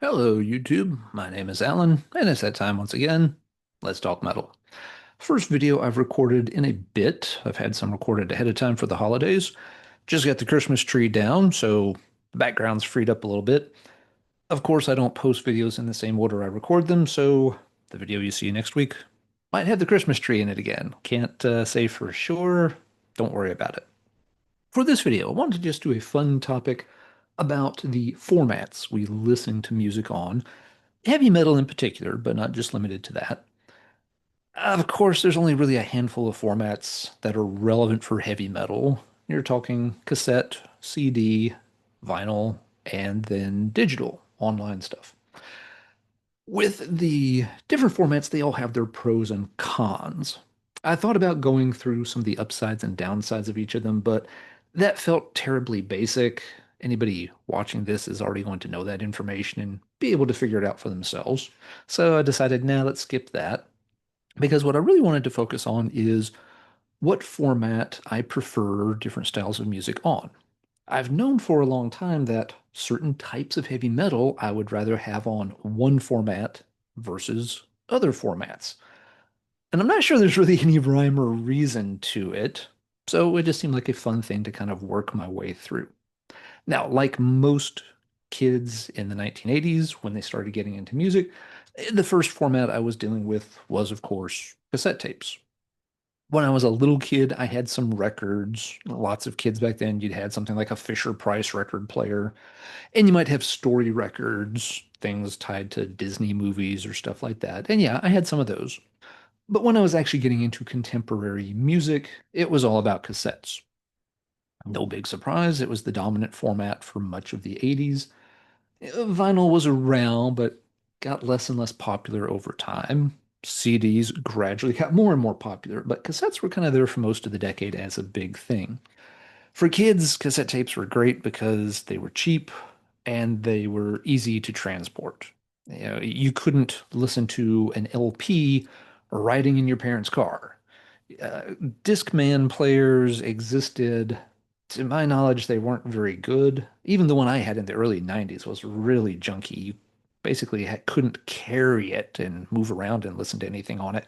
Hello, YouTube. My name is Alan, and it's that time once again. Let's talk metal. First video I've recorded in a bit. I've had some recorded ahead of time for the holidays. Just got the Christmas tree down, so the background's freed up a little bit. Of course, I don't post videos in the same order I record them, so the video you see next week might have the Christmas tree in it again. Can't say for sure. Don't worry about it. For this video, I wanted to just do a fun topic about the formats we listen to music on, heavy metal in particular, but not just limited to that. Of course, there's only really a handful of formats that are relevant for heavy metal. You're talking cassette, CD, vinyl, and then digital online stuff. With the different formats, they all have their pros and cons. I thought about going through some of the upsides and downsides of each of them, but that felt terribly basic. Anybody watching this is already going to know that information and be able to figure it out for themselves. So I decided, nah, let's skip that. Because what I really wanted to focus on is what format I prefer different styles of music on. I've known for a long time that certain types of heavy metal I would rather have on one format versus other formats. And I'm not sure there's really any rhyme or reason to it, so it just seemed like a fun thing to kind of work my way through. Now, like most kids in the 1980s when they started getting into music, the first format I was dealing with was, of course, cassette tapes. When I was a little kid, I had some records. Lots of kids back then, you'd had something like a Fisher-Price record player, and you might have story records, things tied to Disney movies or stuff like that. And yeah, I had some of those. But when I was actually getting into contemporary music, it was all about cassettes. No big surprise, it was the dominant format for much of the 80s. Vinyl was around, but got less and less popular over time. CDs gradually got more and more popular, but cassettes were kind of there for most of the decade as a big thing. For kids, cassette tapes were great because they were cheap and they were easy to transport. You couldn't listen to an LP riding in your parents' car. Discman players existed. To my knowledge, they weren't very good. Even the one I had in the early 90s was really junky. You basically couldn't carry it and move around and listen to anything on it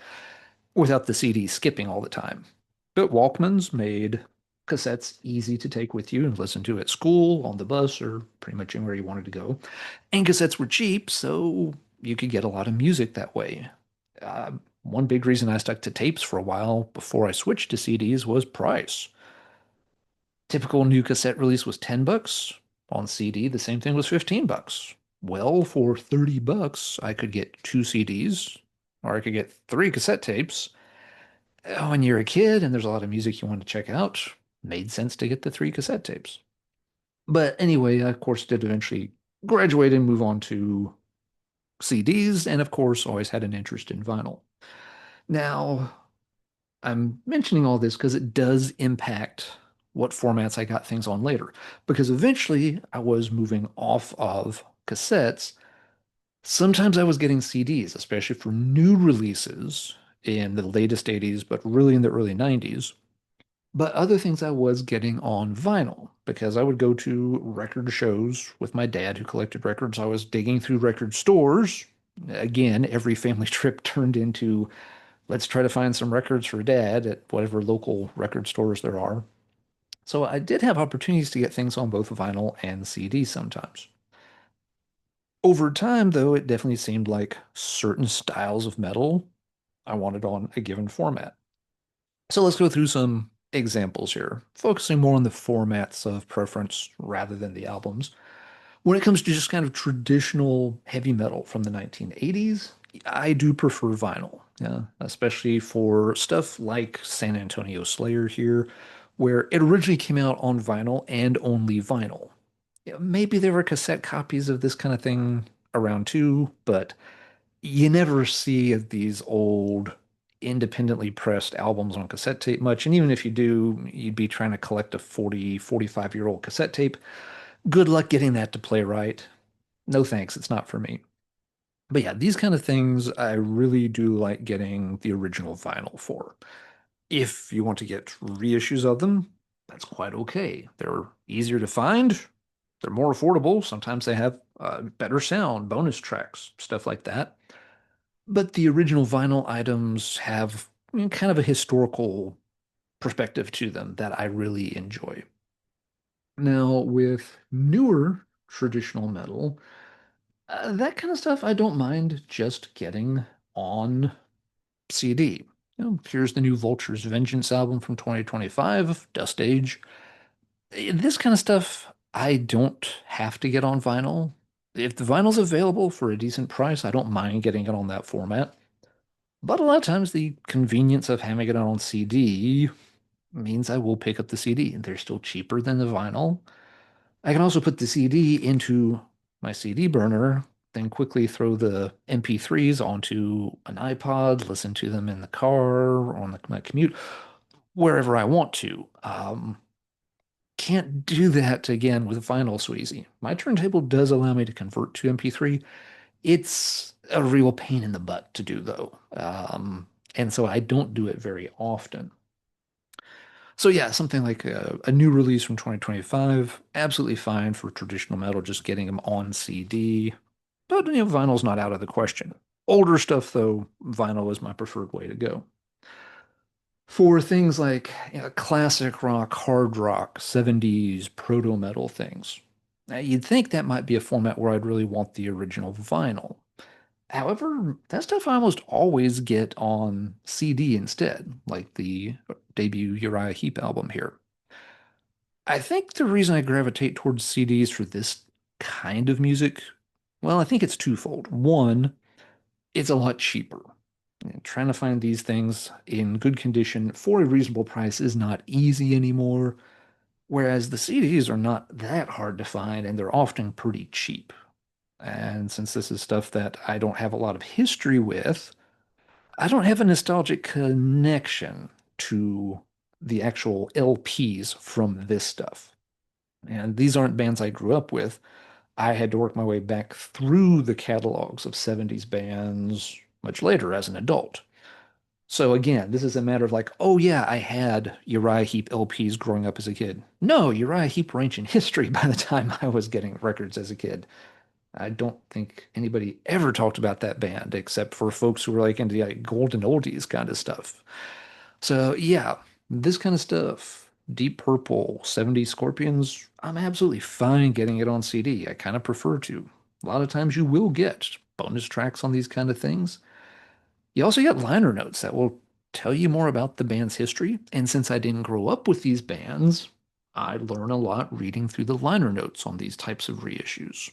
without the CD skipping all the time. But Walkmans made cassettes easy to take with you and listen to at school, on the bus, or pretty much anywhere you wanted to go. And cassettes were cheap, so you could get a lot of music that way. One big reason I stuck to tapes for a while before I switched to CDs was price. Typical new cassette release was 10 bucks. On CD, the same thing was 15 bucks. Well, for 30 bucks, I could get two CDs, or I could get three cassette tapes. When you're a kid and there's a lot of music you want to check out, made sense to get the three cassette tapes. But anyway, I, of course, did eventually graduate and move on to CDs, and of course, always had an interest in vinyl. Now, I'm mentioning all this because it does impact what formats I got things on later. Because eventually I was moving off of cassettes. Sometimes I was getting CDs, especially for new releases in the latest 80s, but really in the early 90s. But other things I was getting on vinyl because I would go to record shows with my dad who collected records. I was digging through record stores. Again, every family trip turned into let's try to find some records for dad at whatever local record stores there are. So I did have opportunities to get things on both vinyl and CD sometimes. Over time, though, it definitely seemed like certain styles of metal I wanted on a given format. So let's go through some examples here, focusing more on the formats of preference rather than the albums. When it comes to just kind of traditional heavy metal from the 1980s, I do prefer vinyl, yeah, especially for stuff like San Antonio Slayer here, where it originally came out on vinyl and only vinyl. Yeah, maybe there were cassette copies of this kind of thing around too, but you never see these old independently pressed albums on cassette tape much. And even if you do, you'd be trying to collect a 40, 45-year-old cassette tape. Good luck getting that to play right. No thanks, it's not for me. But yeah, these kind of things I really do like getting the original vinyl for. If you want to get reissues of them, that's quite okay. They're easier to find, They're more affordable. Sometimes they have better sound, bonus tracks, stuff like that. But the original vinyl items have kind of a historical perspective to them that I really enjoy. Now, with newer traditional metal, that kind of stuff I don't mind just getting on CD. Here's the new Vulture's Vengeance album from 2025, Dust Age. This kind of stuff I don't have to get on vinyl. If the vinyl's available for a decent price, I don't mind getting it on that format. But a lot of times the convenience of having it on CD means I will pick up the CD. They're still cheaper than the vinyl. I can also put the CD into my CD burner, then quickly throw the MP3s onto an iPod, listen to them in the car, on my commute, wherever I want to. Can't do that again with vinyl so easy. My turntable does allow me to convert to MP3. It's a real pain in the butt to do, though. And so I don't do it very often. So yeah, something like a new release from 2025, absolutely fine for traditional metal, just getting them on CD. But vinyl's not out of the question. Older stuff, though, vinyl is my preferred way to go. For things like classic rock, hard rock, 70s, proto metal things, now, you'd think that might be a format where I'd really want the original vinyl. However, that stuff I almost always get on CD instead, like the debut Uriah Heep album here. I think the reason I gravitate towards CDs for this kind of music, well, I think it's twofold. One, it's a lot cheaper. Trying to find these things in good condition for a reasonable price is not easy anymore, whereas the CDs are not that hard to find and they're often pretty cheap. And since this is stuff that I don't have a lot of history with, I don't have a nostalgic connection to the actual LPs from this stuff. And these aren't bands I grew up with. I had to work my way back through the catalogs of 70s bands much later as an adult. So again, this is a matter of like, oh yeah, I had Uriah Heep LPs growing up as a kid. No, Uriah Heep were ancient history by the time I was getting records as a kid. I don't think anybody ever talked about that band except for folks who were like into like golden oldies kind of stuff. So yeah, this kind of stuff, Deep Purple, 70s Scorpions, I'm absolutely fine getting it on CD. I kind of prefer to. A lot of times you will get bonus tracks on these kind of things. You also get liner notes that will tell you more about the band's history. And since I didn't grow up with these bands, I learn a lot reading through the liner notes on these types of reissues.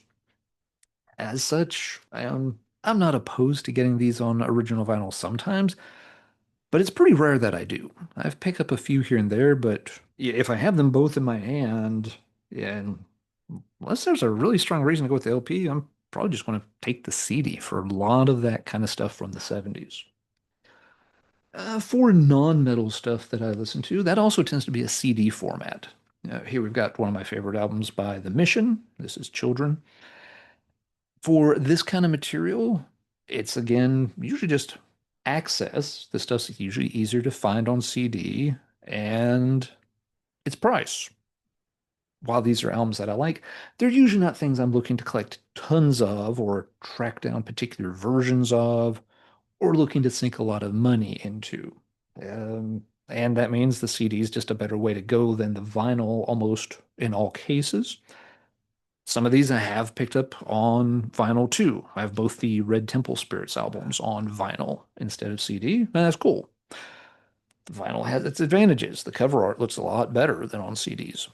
As such, I'm not opposed to getting these on original vinyl sometimes, but it's pretty rare that I do. I've picked up a few here and there, but if I have them both in my hand, and unless there's a really strong reason to go with the LP, I'm probably just going to take the CD for a lot of that kind of stuff from the 70s. For non-metal stuff that I listen to, that also tends to be a CD format. Here we've got one of my favorite albums by The Mission. This is Children. For this kind of material, it's again usually just access. The stuff's usually easier to find on CD and its price. While these are albums that I like, they're usually not things I'm looking to collect tons of or track down particular versions of or looking to sink a lot of money into. And that means the CD is just a better way to go than the vinyl almost in all cases. Some of these I have picked up on vinyl too. I have both the Red Temple Spirits albums on vinyl instead of CD, and that's cool. Vinyl has its advantages. The cover art looks a lot better than on CDs.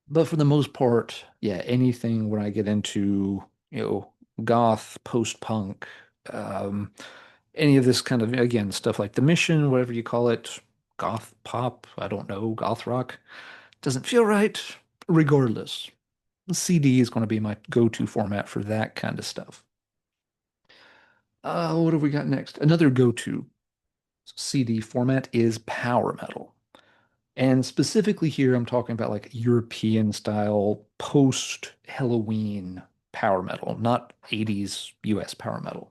But for the most part, yeah, anything when I get into, goth, post-punk, um, any of this kind of, again, stuff like The Mission, whatever you call it, goth pop, I don't know, goth rock, doesn't feel right. Regardless, CD is going to be my go-to format for that kind of stuff. What have we got next? Another go-to CD format is power metal. And specifically here, I'm talking about like European style post-Halloween power metal, not 80s US power metal.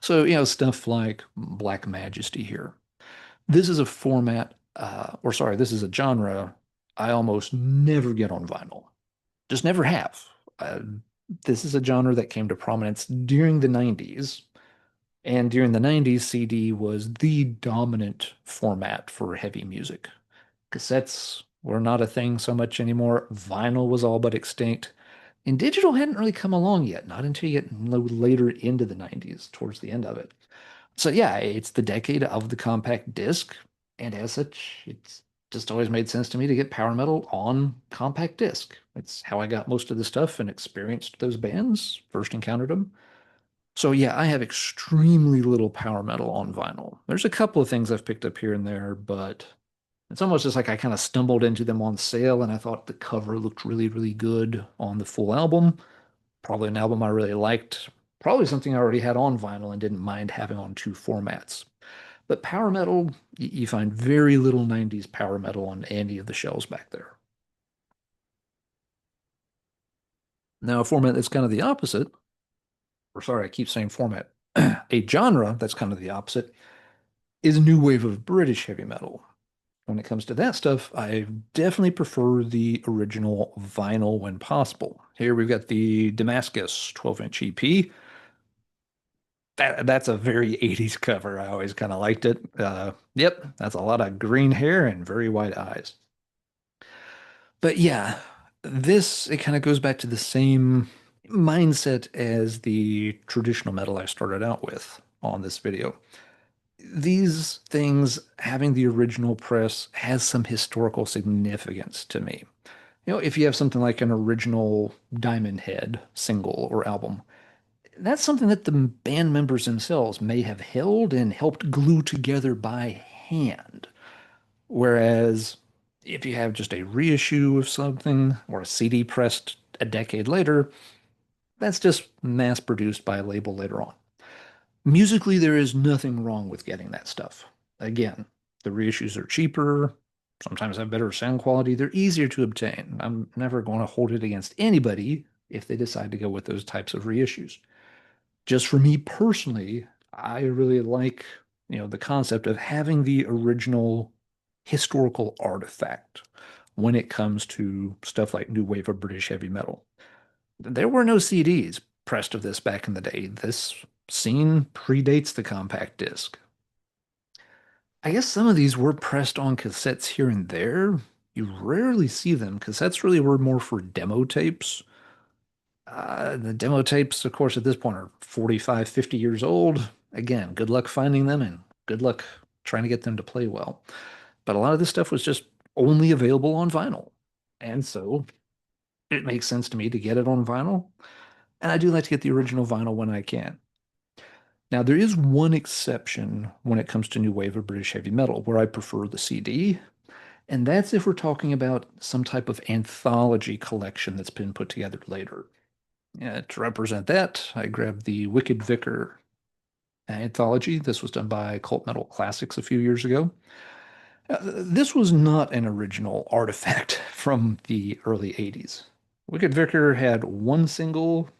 So, stuff like Black Majesty here. This is a format, or sorry, this is a genre I almost never get on vinyl. Just never have. Uh, this is a genre that came to prominence during the 90s. And during the 90s, CD was the dominant format for heavy music. Cassettes were not a thing so much anymore. Vinyl was all but extinct. And digital hadn't really come along yet, not until you get later into the 90s, towards the end of it. So yeah, it's the decade of the compact disc, and as such, it's just always made sense to me to get power metal on compact disc. It's how I got most of the stuff and experienced those bands, first encountered them. So yeah, I have extremely little power metal on vinyl. There's a couple of things I've picked up here and there, but it's almost just like I kind of stumbled into them on sale and I thought the cover looked really, really good on the full album. Probably an album I really liked. Probably something I already had on vinyl and didn't mind having on two formats. But power metal, you find very little 90s power metal on any of the shelves back there. Now, a format that's kind of the opposite, or sorry, I keep saying format, a genre that's kind of the opposite is a new wave of British heavy metal. When it comes to that stuff, I definitely prefer the original vinyl when possible. Here we've got the Damascus 12-inch EP. That's a very 80s cover. I always kind of liked it. Yep, that's a lot of green hair and very white eyes. But yeah, this it kind of goes back to the same mindset as the traditional metal I started out with on this video. These things having the original press has some historical significance to me. If you have something like an original Diamond Head single or album, that's something that the band members themselves may have held and helped glue together by hand. Whereas if you have just a reissue of something or a CD pressed a decade later, that's just mass produced by a label later on. Musically, there is nothing wrong with getting that stuff. Again, the reissues are cheaper, sometimes have better sound quality, they're easier to obtain. I'm never going to hold it against anybody if they decide to go with those types of reissues. Just for me personally, I really like, the concept of having the original historical artifact when it comes to stuff like new wave of British heavy metal. There were no CDs pressed of this back in the day. This scene predates the compact disc. I guess some of these were pressed on cassettes here and there. You rarely see them. Cassettes really were more for demo tapes. The demo tapes, of course, at this point are 45, 50 years old. Again, good luck finding them and good luck trying to get them to play well. But a lot of this stuff was just only available on vinyl. And so it makes sense to me to get it on vinyl. And I do like to get the original vinyl when I can. Now, there is one exception when it comes to new wave of British heavy metal where I prefer the CD, and that's if we're talking about some type of anthology collection that's been put together later. To represent that, I grabbed the Wicked Vicar anthology. This was done by Cult Metal Classics a few years ago. This was not an original artifact from the early 80s. Wicked Vicar had one single,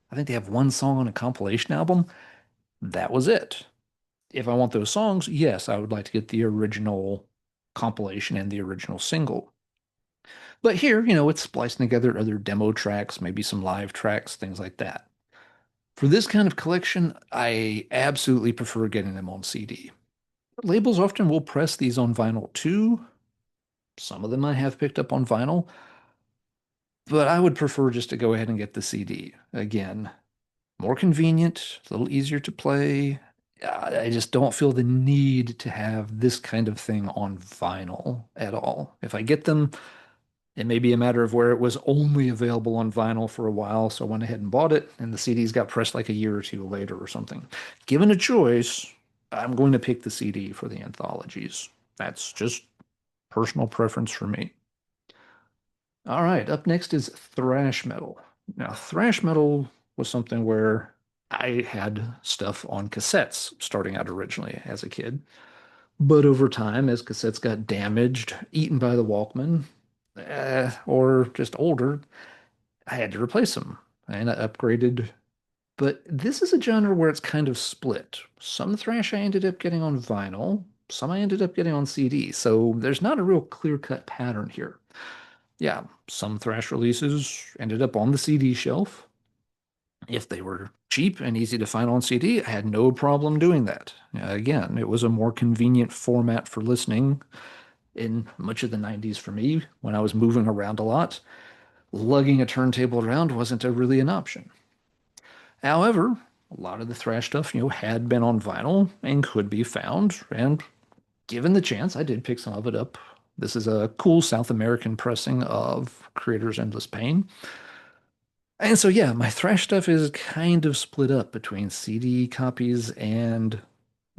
I think they have one song on a compilation album. That was it. If I want those songs, yes, I would like to get the original compilation and the original single. But here, it's splicing together other demo tracks, maybe some live tracks, things like that. For this kind of collection, I absolutely prefer getting them on CD. Labels often will press these on vinyl too. Some of them I have picked up on vinyl, but I would prefer just to go ahead and get the CD. Again, more convenient, a little easier to play. I just don't feel the need to have this kind of thing on vinyl at all. If I get them, it may be a matter of where it was only available on vinyl for a while, so I went ahead and bought it, and the CDs got pressed like a year or two later or something. Given a choice, I'm going to pick the CD for the anthologies. That's just personal preference for me. All right, up next is thrash metal. Now, thrash metal was something where I had stuff on cassettes starting out originally as a kid. But over time, as cassettes got damaged, eaten by the Walkman, or just older, I had to replace them. And I upgraded. But this is a genre where it's kind of split. Some thrash I ended up getting on vinyl, some I ended up getting on CD. So there's not a real clear-cut pattern here. Yeah, some thrash releases ended up on the CD shelf. If they were cheap and easy to find on CD, I had no problem doing that. Again, it was a more convenient format for listening in much of the 90s for me when I was moving around a lot. Lugging a turntable around wasn't really an option. However, a lot of the thrash stuff, had been on vinyl and could be found, and given the chance, I did pick some of it up. This is a cool South American pressing of Creator's Endless Pain. And so, yeah, my thrash stuff is kind of split up between CD copies and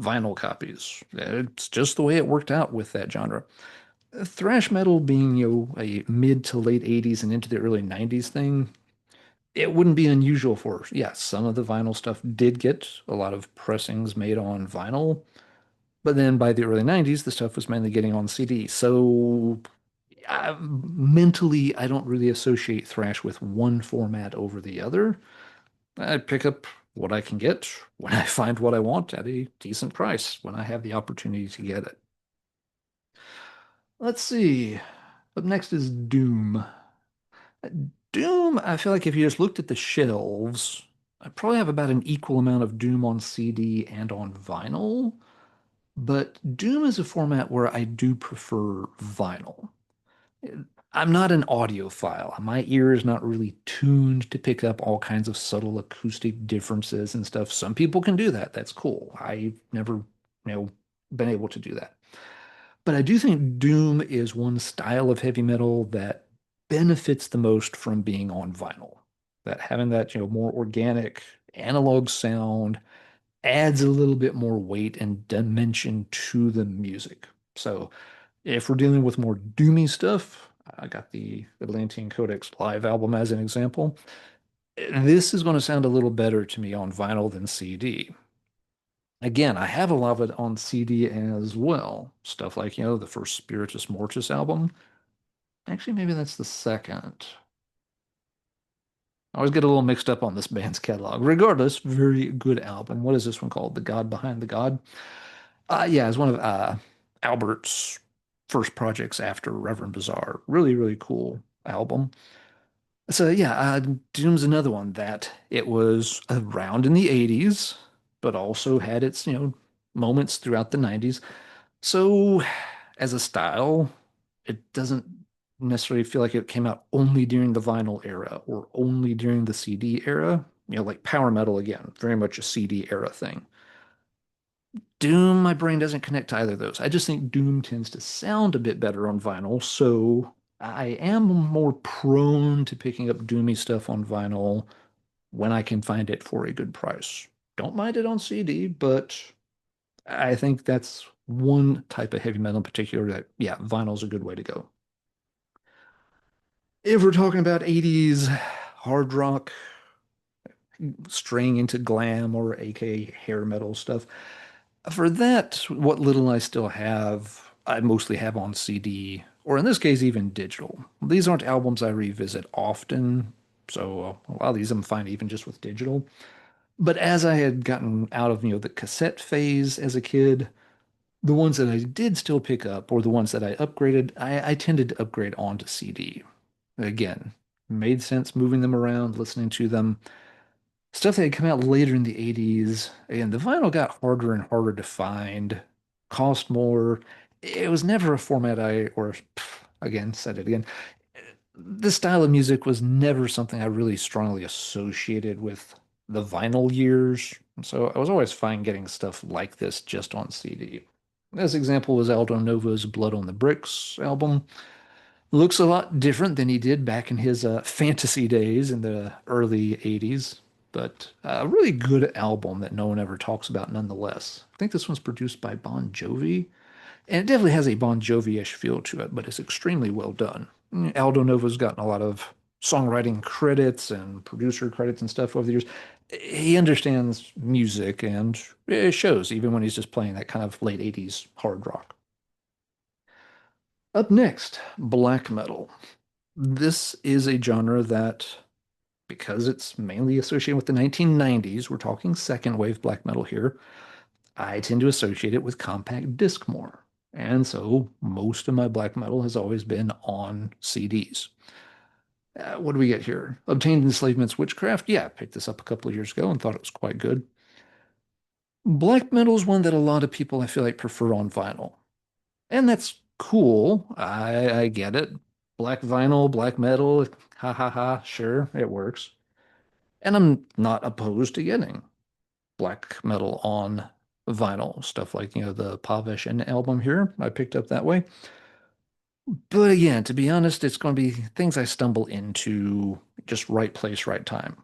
vinyl copies. It's just the way it worked out with that genre. Thrash metal being, a mid to late 80s and into the early 90s thing, it wouldn't be unusual for, yeah, some of the vinyl stuff did get a lot of pressings made on vinyl, but then by the early 90s, the stuff was mainly getting on CD. So mentally, I don't really associate thrash with one format over the other. I pick up what I can get when I find what I want at a decent price when I have the opportunity to get it. Let's see. Up next is Doom. Doom, I feel like if you just looked at the shelves, I probably have about an equal amount of Doom on CD and on vinyl, but Doom is a format where I do prefer vinyl. I'm not an audiophile. My ear is not really tuned to pick up all kinds of subtle acoustic differences and stuff. Some people can do that. That's cool. I've never, been able to do that. But I do think Doom is one style of heavy metal that benefits the most from being on vinyl. That having that, more organic analog sound adds a little bit more weight and dimension to the music. So if we're dealing with more doomy stuff, I got the Atlantean Codex live album as an example. This is going to sound a little better to me on vinyl than CD. Again, I have a lot of it on CD as well. Stuff like, the first Spiritus Mortis album. Actually, maybe that's the second. I always get a little mixed up on this band's catalog. Regardless, very good album. What is this one called? The God Behind the God? Yeah, it's one of Albert's first projects after Reverend Bazaar. Really, really cool album. So yeah, Doom's another one that it was around in the 80s, but also had its, moments throughout the 90s. So as a style, it doesn't necessarily feel like it came out only during the vinyl era or only during the CD era. Like power metal again, very much a CD era thing. Doom, my brain doesn't connect to either of those. I just think Doom tends to sound a bit better on vinyl, so I am more prone to picking up Doomy stuff on vinyl when I can find it for a good price. Don't mind it on CD, but I think that's one type of heavy metal in particular that, yeah, vinyl's a good way to go. If we're talking about 80s hard rock, straying into glam or aka hair metal stuff, for that, what little I still have, I mostly have on CD, or in this case, even digital. These aren't albums I revisit often, so a lot of these I'm fine even just with digital. But as I had gotten out of, the cassette phase as a kid, the ones that I did still pick up, or the ones that I upgraded, I tended to upgrade onto CD. Again, made sense moving them around, listening to them. Stuff that had come out later in the 80s, and the vinyl got harder and harder to find, cost more. It was never a format again, said it again. This style of music was never something I really strongly associated with the vinyl years. So I was always fine getting stuff like this just on CD. This example was Aldo Nova's Blood on the Bricks album. Looks a lot different than he did back in his fantasy days in the early 80s, but a really good album that no one ever talks about nonetheless. I think this one's produced by Bon Jovi, and it definitely has a Bon Jovi-ish feel to it, but it's extremely well done. Aldo Nova's gotten a lot of songwriting credits and producer credits and stuff over the years. He understands music, and it shows even when he's just playing that kind of late 80s hard rock. Up next, black metal. This is a genre that, because it's mainly associated with the 1990s, we're talking second wave black metal here, I tend to associate it with compact disc more. And so most of my black metal has always been on CDs. What do we get here? Obtained Enslavements Witchcraft. Yeah, I picked this up a couple of years ago and thought it was quite good. Black metal is one that a lot of people I feel like prefer on vinyl. And that's cool. I get it. Black vinyl, black metal, ha ha ha, sure, it works. And I'm not opposed to getting black metal on vinyl, stuff like, the Pavish and album here I picked up that way. But again, to be honest, it's going to be things I stumble into just right place, right time.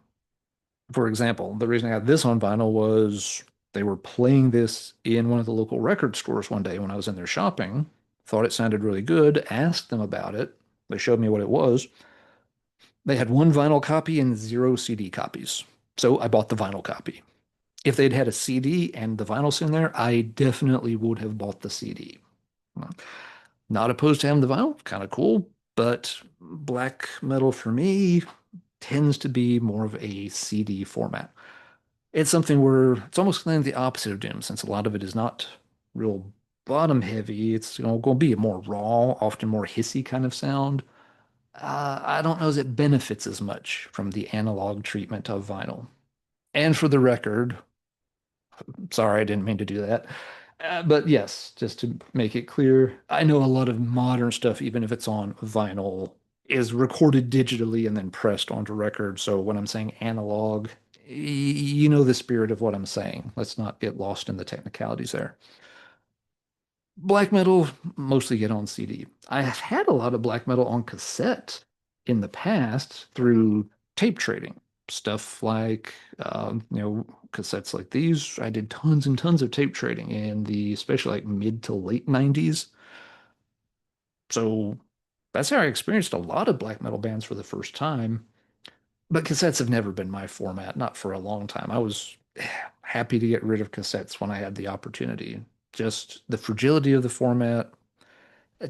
For example, the reason I got this on vinyl was they were playing this in one of the local record stores one day when I was in there shopping. Thought it sounded really good, asked them about it. They showed me what it was. They had one vinyl copy and zero CD copies. So I bought the vinyl copy. If they'd had a CD and the vinyl's in there, I definitely would have bought the CD. Not opposed to having the vinyl, kind of cool, but black metal for me tends to be more of a CD format. It's something where it's almost kind of the opposite of Doom, since a lot of it is not real bottom heavy. It's going to be a more raw, often more hissy kind of sound. I don't know as it benefits as much from the analog treatment of vinyl. And for the record, sorry, I didn't mean to do that. But yes, just to make it clear, I know a lot of modern stuff, even if it's on vinyl, is recorded digitally and then pressed onto record. So when I'm saying analog, you know the spirit of what I'm saying. Let's not get lost in the technicalities there. Black metal mostly get on CD. I have had a lot of black metal on cassette in the past through tape trading. Stuff like, cassettes like these. I did tons and tons of tape trading in the especially like mid to late 90s. So that's how I experienced a lot of black metal bands for the first time. But cassettes have never been my format, not for a long time. I was happy to get rid of cassettes when I had the opportunity. Just the fragility of the format,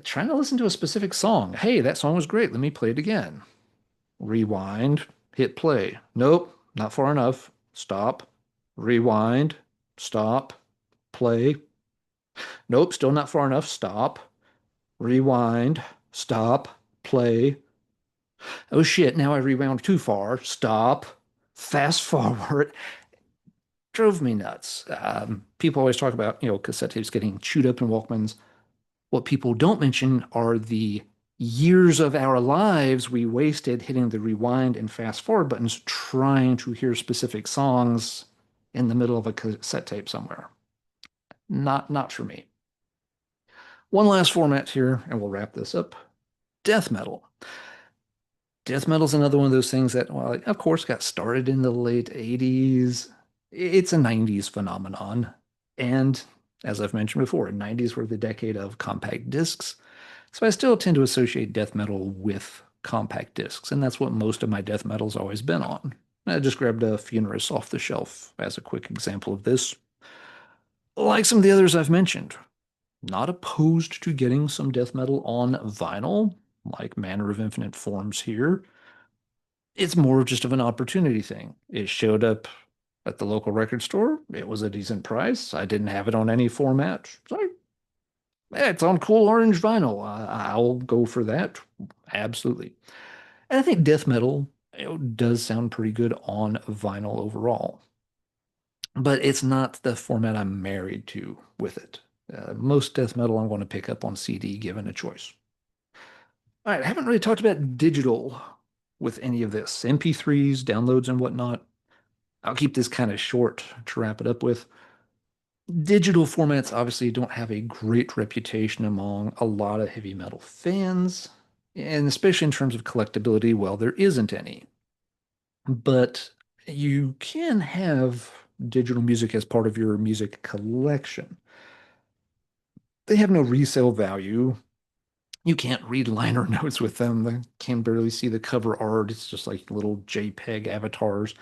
trying to listen to a specific song. Hey, that song was great. Let me play it again. Rewind, hit play. Nope, not far enough. Stop. Rewind, stop, play. Nope, still not far enough. Stop. Rewind, stop, play. Oh shit, now I rewound too far. Stop. Fast forward. Drove me nuts. People always talk about, cassette tapes getting chewed up in Walkmans. What people don't mention are the years of our lives we wasted hitting the rewind and fast forward buttons trying to hear specific songs in the middle of a cassette tape somewhere. Not for me. One last format here, and we'll wrap this up. Death metal. Death metal is another one of those things that, well, of course, got started in the late 80s. It's a 90s phenomenon. And as I've mentioned before, 90s were the decade of compact discs. So I still tend to associate death metal with compact discs, and that's what most of my death metal's always been on. I just grabbed a Funerus off the shelf as a quick example of this. Like some of the others I've mentioned, not opposed to getting some death metal on vinyl, like Manner of Infinite Forms here. It's more just of an opportunity thing. It showed up at the local record store. It was a decent price. I didn't have it on any format. So yeah, it's on cool orange vinyl. I'll go for that. Absolutely. And I think death metal, does sound pretty good on vinyl overall. But it's not the format I'm married to with it. Most death metal I'm going to pick up on CD given a choice. All right, I haven't really talked about digital with any of this. MP3s, downloads, and whatnot. I'll keep this kind of short to wrap it up with. Digital formats obviously don't have a great reputation among a lot of heavy metal fans, and especially in terms of collectability, well, there isn't any. But you can have digital music as part of your music collection. They have no resale value. You can't read liner notes with them. They can barely see the cover art. It's just like little JPEG avatars.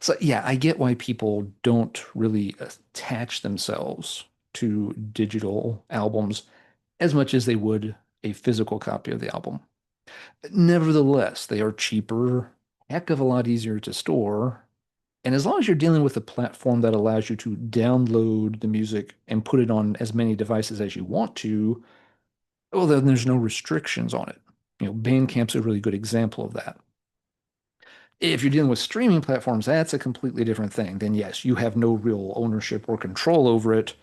So yeah, I get why people don't really attach themselves to digital albums as much as they would a physical copy of the album. Nevertheless, they are cheaper, heck of a lot easier to store, And as long as you're dealing with a platform that allows you to download the music and put it on as many devices as you want to, well, then there's no restrictions on it. Bandcamp's a really good example of that. If you're dealing with streaming platforms, that's a completely different thing. Then yes, you have no real ownership or control over it.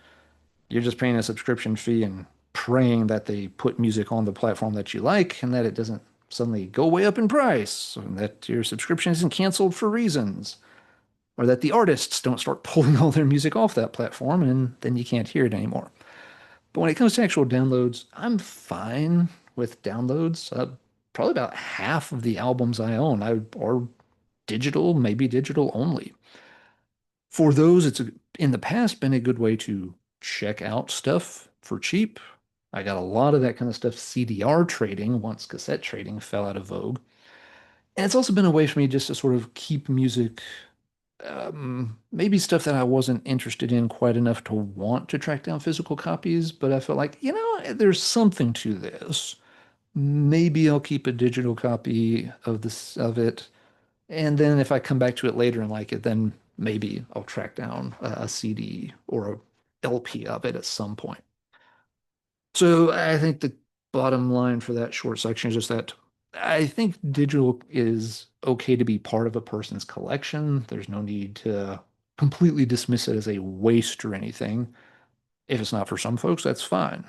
You're just paying a subscription fee and praying that they put music on the platform that you like and that it doesn't suddenly go way up in price, and that your subscription isn't canceled for reasons, or that the artists don't start pulling all their music off that platform and then you can't hear it anymore. But when it comes to actual downloads, I'm fine with downloads. Probably about half of the albums I own are digital, maybe digital only. For those, in the past been a good way to check out stuff for cheap. I got a lot of that kind of stuff CDR trading once cassette trading fell out of vogue. And it's also been a way for me just to sort of keep music, maybe stuff that I wasn't interested in quite enough to want to track down physical copies, but I felt like, there's something to this. Maybe I'll keep a digital copy of it, and then if I come back to it later and like it, then maybe I'll track down a CD or a LP of it at some point. So I think the bottom line for that short section is just that I think digital is okay to be part of a person's collection. There's no need to completely dismiss it as a waste or anything. If it's not for some folks, that's fine.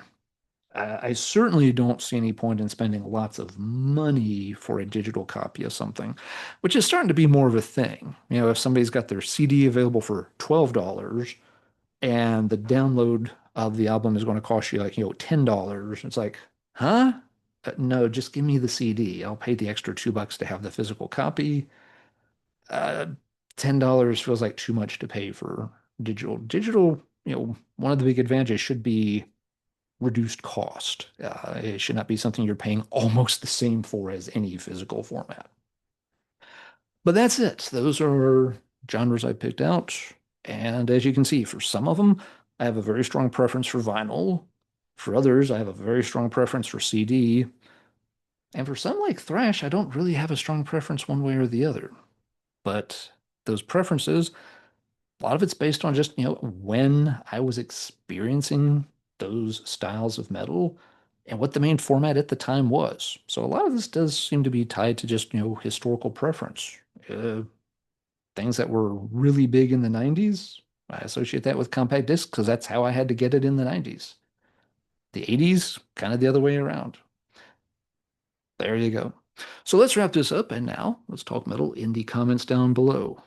I certainly don't see any point in spending lots of money for a digital copy of something, which is starting to be more of a thing. If somebody's got their CD available for $12 and the download of the album is going to cost you like, $10, it's like, huh? No, just give me the CD. I'll pay the extra $2 to have the physical copy. Uh, $10 feels like too much to pay for digital. Digital, one of the big advantages should be reduced cost. It should not be something you're paying almost the same for as any physical format. But that's it. Those are genres I picked out. And as you can see, for some of them, I have a very strong preference for vinyl. For others, I have a very strong preference for CD. And for some like thrash, I don't really have a strong preference one way or the other. But those preferences, a lot of it's based on just, when I was experiencing those styles of metal and what the main format at the time was. So a lot of this does seem to be tied to just, historical preference. Uh, Things that were really big in the 90s, I associate that with compact discs because that's how I had to get it in the 90s. The 80s, kind of the other way around. There you go. So let's wrap this up, and now let's talk metal in the comments down below.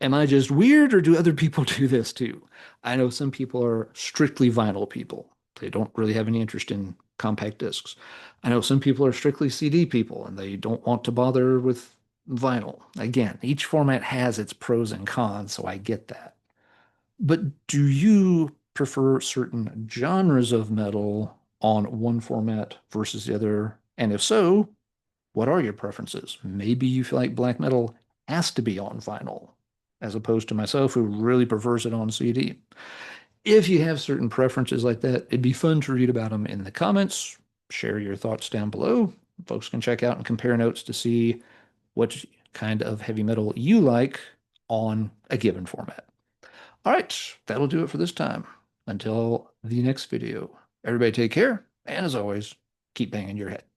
Am I just weird, or do other people do this too? I know some people are strictly vinyl people. They don't really have any interest in compact discs. I know some people are strictly CD people and they don't want to bother with vinyl. Again, each format has its pros and cons, so I get that. But do you prefer certain genres of metal on one format versus the other? And if so, what are your preferences? Maybe you feel like black metal has to be on vinyl, as opposed to myself, who really prefers it on CD. If you have certain preferences like that, it'd be fun to read about them in the comments. Share your thoughts down below. Folks can check out and compare notes to see what kind of heavy metal you like on a given format. All right, that'll do it for this time. Until the next video, everybody take care, and as always, keep banging your head.